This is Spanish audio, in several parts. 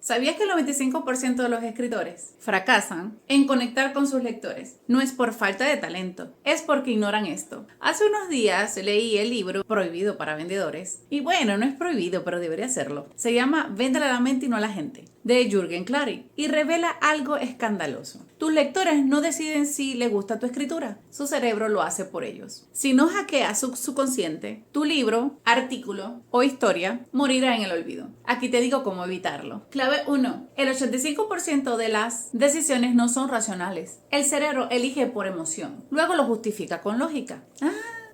¿Sabías que el 95% de los escritores fracasan en conectar con sus lectores? No es por falta de talento, es porque ignoran esto. Hace unos días leí el libro Prohibido para Vendedores. Y bueno, no es prohibido, pero debería serlo. Se llama Véndele a la mente y no a la gente, de Jürgen Klarik, y revela algo escandaloso. Tus lectores no deciden si les gusta tu escritura, su cerebro lo hace por ellos. Si no hackeas su subconsciente, tu libro, artículo o historia morirá en el olvido. Aquí te digo cómo evitarlo. Clave 1. El 85% de las decisiones no son racionales. El cerebro elige por emoción, luego lo justifica con lógica.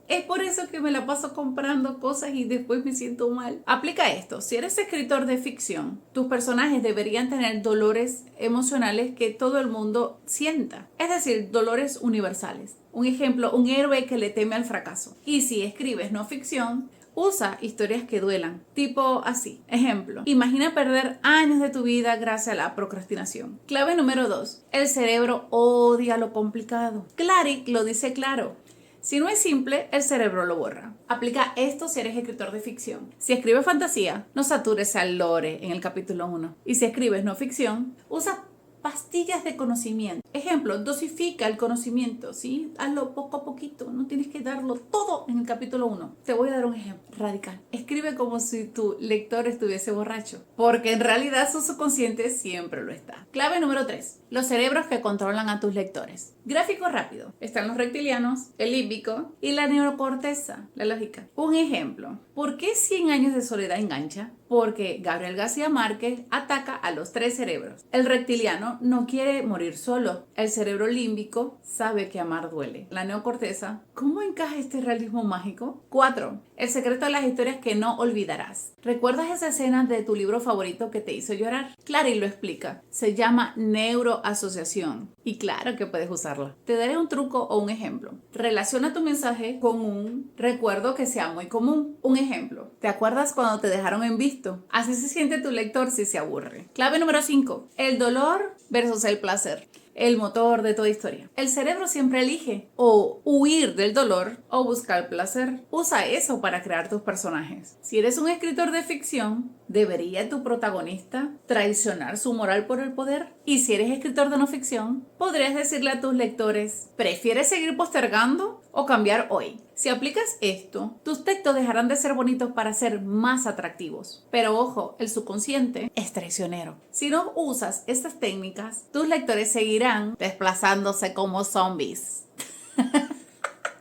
Es por eso que me la paso comprando cosas y después me siento mal. Aplica esto. Si eres escritor de ficción, tus personajes deberían tener dolores emocionales que todo el mundo sienta. Es decir, dolores universales. Un ejemplo, un héroe que le teme al fracaso. Y si escribes no ficción, usa historias que duelan, tipo así. Ejemplo, imagina perder años de tu vida gracias a la procrastinación. Clave número 2. El cerebro odia lo complicado. Klarik lo dice claro. Si no es simple, el cerebro lo borra. Aplica esto si eres escritor de ficción. Si escribes fantasía, no satures al lore en el capítulo 1. Y si escribes no ficción, usa pastillas de conocimiento. Ejemplo, dosifica el conocimiento, ¿sí? Hazlo poco a poquito, no tienes que darlo todo en el capítulo 1. Te voy a dar un ejemplo radical. Escribe como si tu lector estuviese borracho, porque en realidad su subconsciente siempre lo está. Clave número 3. Los cerebros que controlan a tus lectores. Gráfico rápido. Están los reptilianos, el límbico y la neocorteza, la lógica. Un ejemplo. ¿Por qué 100 años de soledad engancha? Porque Gabriel García Márquez ataca a los 3 cerebros. El reptiliano no quiere morir solo. El cerebro límbico sabe que amar duele. La neocorteza, ¿cómo encaja este realismo mágico? 4. El secreto de las historias que no olvidarás. ¿Recuerdas esa escena de tu libro favorito que te hizo llorar? Klarik lo explica. Se llama neuroasociación. Y claro que puedes usarla. Te daré un truco o un ejemplo. Relaciona tu mensaje con un recuerdo que sea muy común. Un ejemplo. ¿Te acuerdas cuando te dejaron en visto? Así se siente tu lector si se aburre. Clave número 5. El dolor versus el placer. El motor de toda historia. El cerebro siempre elige o huir del dolor o buscar placer. Usa eso para crear tus personajes. Si eres un escritor de ficción, ¿debería tu protagonista traicionar su moral por el poder? Y si eres escritor de no ficción, podrías decirle a tus lectores, ¿prefieres seguir postergando o cambiar hoy? Si aplicas esto, tus textos dejarán de ser bonitos para ser más atractivos. Pero ojo, el subconsciente es traicionero. Si no usas estas técnicas, tus lectores seguirán desplazándose como zombies.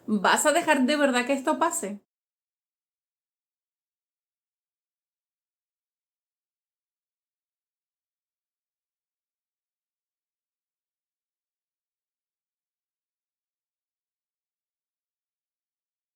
¿Vas a dejar de verdad que esto pase?